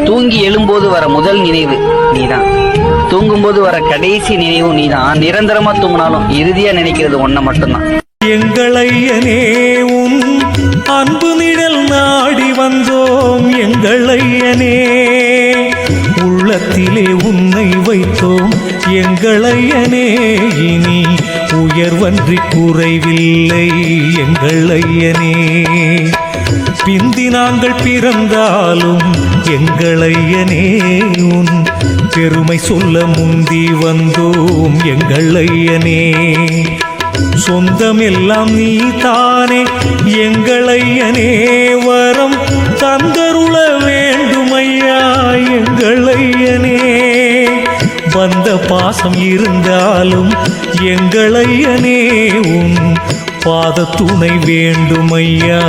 தூங்கி எழும்போது வர முதல் நினைவு நீதான், தூங்கும்போது வர கடைசி நினைவு நீதான். நிரந்தரமா தூங்கினாலும் இறுதியா நினைக்கிறது ஒன்ன மட்டும்தான். எங்களையனே உன் அன்பு நிழல் நாடி வந்தோம். எங்களையனே உள்ளத்திலே உன்னை வைத்தோம். எங்களையனே இனி உயர்வன்றி குறைவில்லை. எங்களையனே பிந்தி நாங்கள் பிறந்தாலும் எங்களையனே உன் பெருமை சொல்ல முந்தி வந்தோம். எங்களையனே சொந்தமெல்லாம் நீ தானே. எங்களையனே வரம் தந்தருள வேண்டுமையா. எங்களையனே வந்த பாசம் இருந்தாலும் எங்களையனே உன் பாத துணை வேண்டுமையா.